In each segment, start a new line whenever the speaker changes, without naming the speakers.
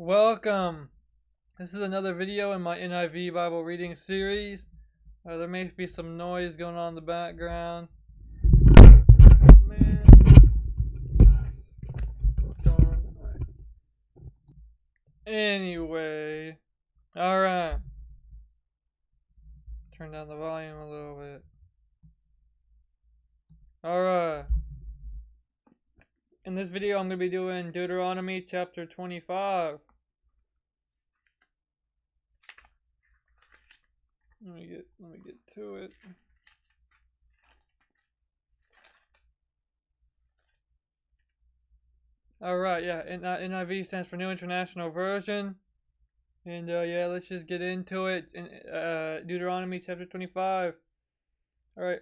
Welcome! This is another video in my NIV Bible reading series. There may be some noise going on in the background. Man. Anyway. Alright. Turn down the volume a little bit. Alright. In this video I'm going to be doing Deuteronomy chapter 25. Let me get to it. Alright, yeah, NIV stands for New International Version. And yeah, let's just get into it. In Deuteronomy chapter 25. Alright.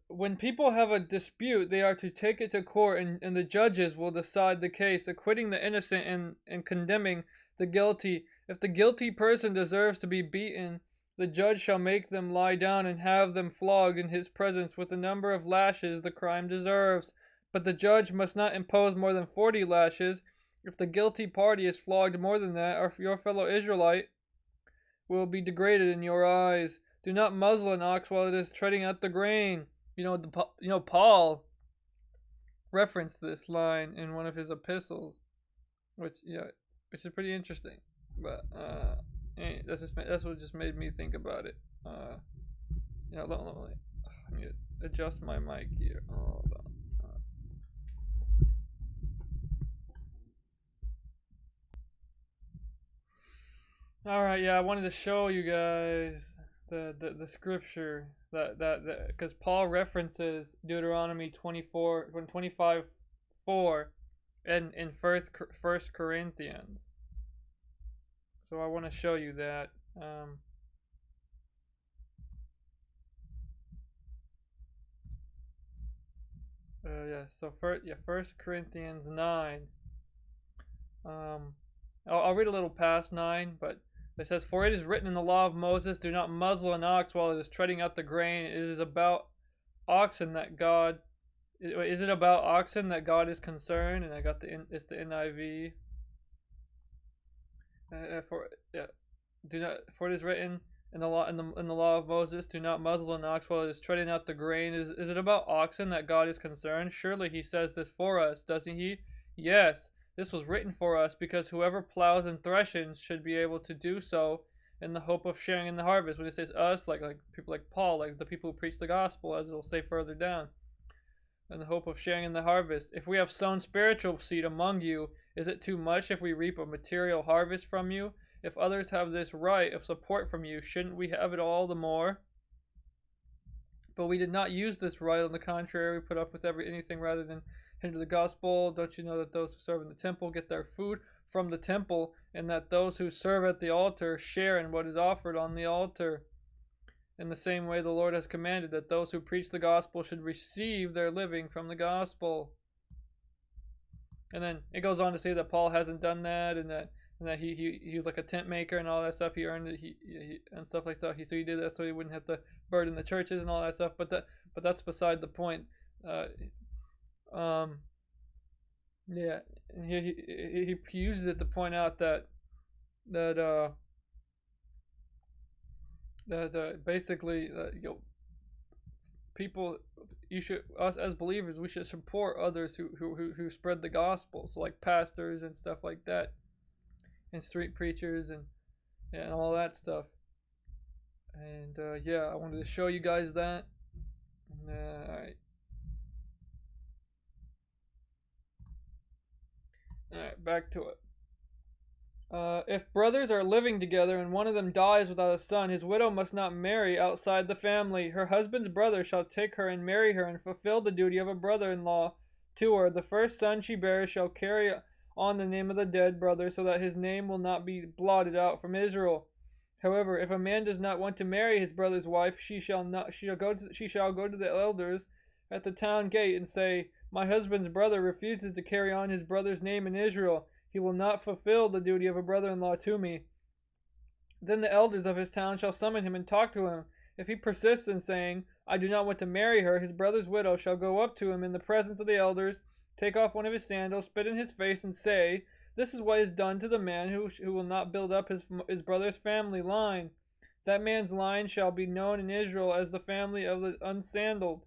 When people have a dispute, they are to take it to court, and the judges will decide the case, acquitting the innocent and condemning the guilty. If the guilty person deserves to be beaten, the judge shall make them lie down and have them flogged in his presence with the number of lashes the crime deserves. But the judge must not impose more than 40 lashes. If the guilty party is flogged more than that, or your fellow Israelite will be degraded in your eyes. Do not muzzle an ox while it is treading out the grain. Paul referenced this line in one of his epistles, which is pretty interesting. But that's what just made me think about it. Let me adjust my mic here. Hold on. Alright, yeah, I wanted to show you guys the scripture that because Paul references Deuteronomy 25:4 in First Corinthians. So I want to show you that. First Corinthians 9. I'll read a little past 9, but it says, "For it is written in the law of Moses, do not muzzle an ox while it is treading out the grain. It is about oxen that God is is concerned?" And I got it's the NIV. For it is written in the law of Moses, do not muzzle an ox while it is treading out the grain. Is it about oxen that God is concerned? Surely he says this for us, doesn't he? Yes. This was written for us because whoever plows and threshes should be able to do so in the hope of sharing in the harvest. When it says us, like people like Paul, like the people who preach the gospel, as it'll say further down, in the hope of sharing in the harvest. If we have sown spiritual seed among you, is it too much if we reap a material harvest from you? If others have this right of support from you, shouldn't we have it all the more? But we did not use this right. On the contrary, we put up with anything rather than hinder the gospel. Don't you know that those who serve in the temple get their food from the temple, and that those who serve at the altar share in what is offered on the altar? In the same way, the Lord has commanded that those who preach the gospel should receive their living from the gospel. And then it goes on to say that Paul hasn't done that, and that he was like a tent maker and all that stuff. He earned it, he and stuff like that. So he did that so he wouldn't have to burden the churches and all that stuff. But that's beside the point. Yeah, he uses it to point out that basically people, us as believers, we should support others who spread the gospel. So like pastors and stuff like that, and street preachers and all that stuff. And yeah, I wanted to show you guys that. Alright. Alright, back to it. If brothers are living together and one of them dies without a son, his widow must not marry outside the family. Her husband's brother shall take her and marry her and fulfill the duty of a brother-in-law to her. The first son she bears shall carry on the name of the dead brother, so that his name will not be blotted out from Israel. However, if a man does not want to marry his brother's wife, she shall go to the elders at the town gate and say, "My husband's brother refuses to carry on his brother's name in Israel. He will not fulfill the duty of a brother-in-law to me." Then the elders of his town shall summon him and talk to him. If he persists in saying, "I do not want to marry her," his brother's widow shall go up to him in the presence of the elders, take off one of his sandals, spit in his face, and say, This is what is done to the man who will not build up his brother's family line. That man's line shall be known in Israel as the family of the unsandaled.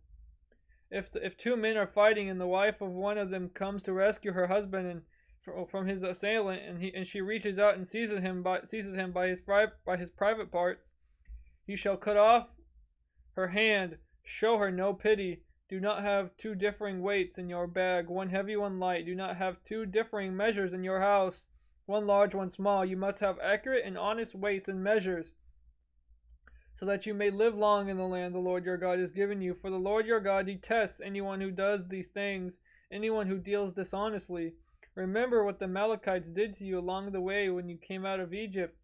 If two men are fighting and the wife of one of them comes to rescue her husband from his assailant, and she reaches out and seizes him by his private parts, he shall cut off her hand. Show her no pity. Do not have two differing weights in your bag, one heavy, one light. Do not have two differing measures in your house, one large, one small. You must have accurate and honest weights and measures, so that you may live long in the land the Lord your God has given you. For the Lord your God detests anyone who does these things, anyone who deals dishonestly. Remember what the Amalekites did to you along the way when you came out of Egypt.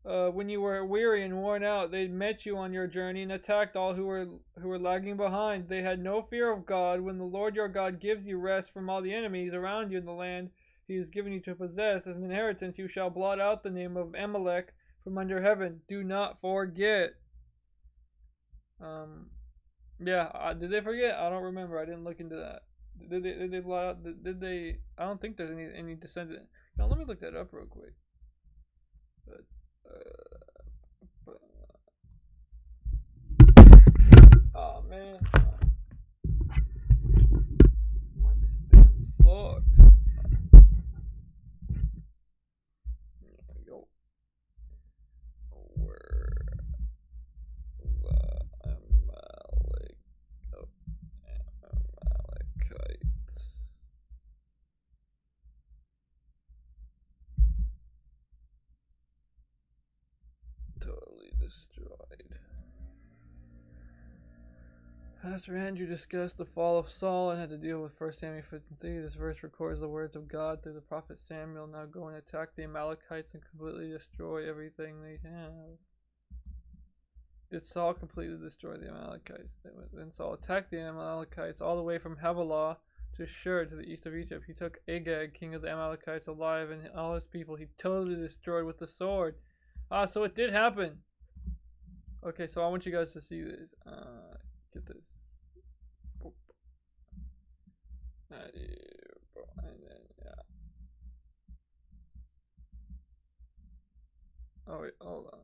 When you were weary and worn out, they met you on your journey and attacked all who were lagging behind. They had no fear of God. When the Lord your God gives you rest from all the enemies around you in the land he has given you to possess as an inheritance, you shall blot out the name of Amalek from under heaven. Do not forget. Did they forget? I don't remember. I didn't look into that. Did they blot out? Did they? I don't think there's any descendant. Now let me look that up real quick. Oh man, this thing sucks. Yo, where the Amalekites? Totally destroyed. Pastor Andrew discussed the fall of Saul and had to deal with 1 Samuel 15:3. This verse records the words of God through the prophet Samuel. Now go and attack the Amalekites and completely destroy everything they have. Did Saul completely destroy the Amalekites? Then Saul attacked the Amalekites all the way from Havilah to Shur to the east of Egypt. He took Agag, king of the Amalekites, alive, and all his people he totally destroyed with the sword. So it did happen. Okay, so I want you guys to see this. Get this. And then, yeah. Oh wait, hold on.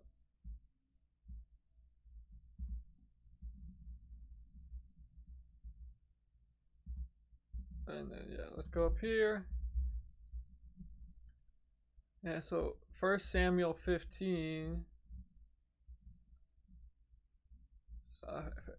And then, yeah, let's go up here. Yeah, so 1 Samuel 15.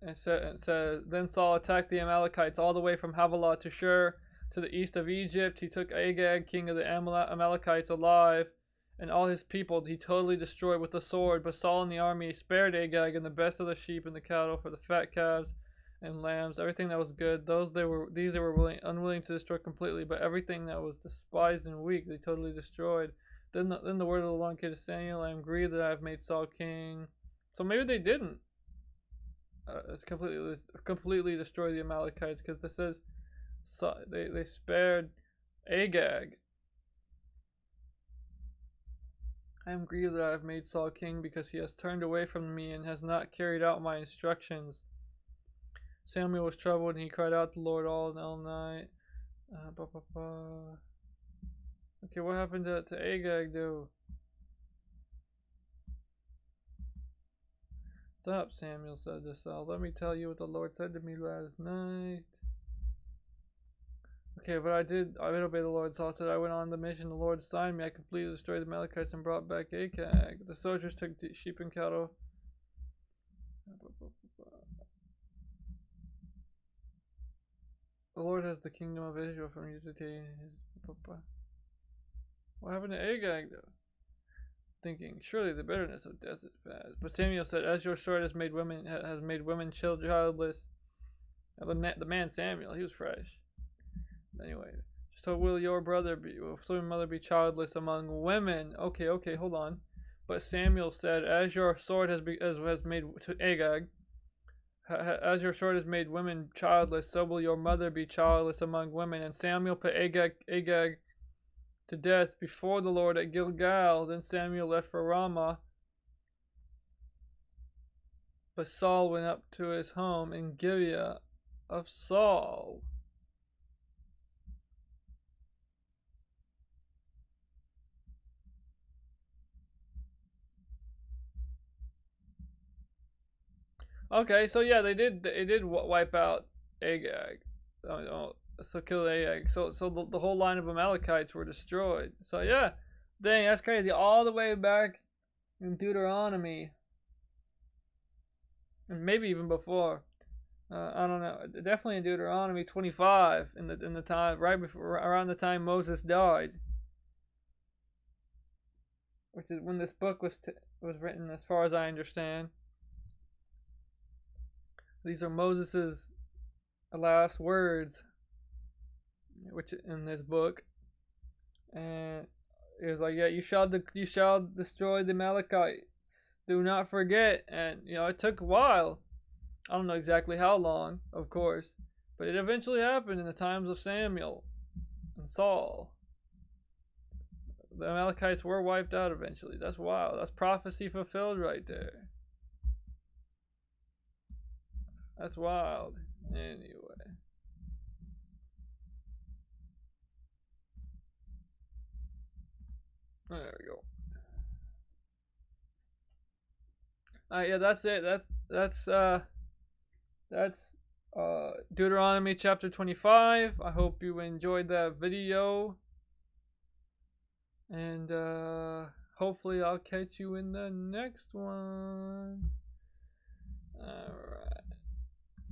It says, then Saul attacked the Amalekites all the way from Havilah to Shur to the east of Egypt. He took Agag, king of the Amalekites, alive, and all his people he totally destroyed with the sword. But Saul and the army spared Agag and the best of the sheep and the cattle, for the fat calves and lambs, everything that was good. These they were unwilling to destroy completely, but everything that was despised and weak they totally destroyed. Then the word of the Lord came to Samuel, I am grieved that I have made Saul king. So maybe they didn't. It's completely destroy the Amalekites, because this says they spared Agag. I am grieved that I have made Saul king, because he has turned away from me and has not carried out my instructions. Samuel was troubled and he cried out to the Lord all night. Okay, what happened to Agag though? Stop, Samuel said to Saul. Let me tell you what the Lord said to me last night. Okay, but I did obey the Lord. Saul said, I went on the mission the Lord assigned me. I completely destroyed the Amalekites and brought back Agag. The soldiers took sheep and cattle. The Lord has the kingdom of Israel from you to take his. What happened to Agag though? Thinking, surely the bitterness of death is past. But Samuel said, as your sword has made women childless. The man Samuel, he was fresh. Anyway, so will your mother be childless among women? Okay, hold on. But Samuel said, as your sword has made to Agag, as your sword has made women childless, so will your mother be childless among women. And Samuel put Agag to death before the Lord at Gilgal. Then Samuel left for Ramah, but Saul went up to his home in Gibeah of Saul. Okay, so yeah, they did wipe out Agag. So kill Agag. So the whole line of Amalekites were destroyed. So yeah, dang, that's crazy. All the way back in Deuteronomy, and maybe even before. I don't know. Definitely in Deuteronomy 25, in the time right before around the time Moses died, which is when this book was written, as far as I understand. These are Moses's last words, which in this book, and it was like, yeah, you shall destroy the Amalekites. Do not forget. And it took a while. I don't know exactly how long, of course, but it eventually happened in the times of Samuel and Saul. The Amalekites were wiped out eventually. That's wild. That's prophecy fulfilled right there. That's wild. Anyway. There we go. Yeah, that's it. That's Deuteronomy chapter 25. I hope you enjoyed that video. And hopefully I'll catch you in the next one. Alright.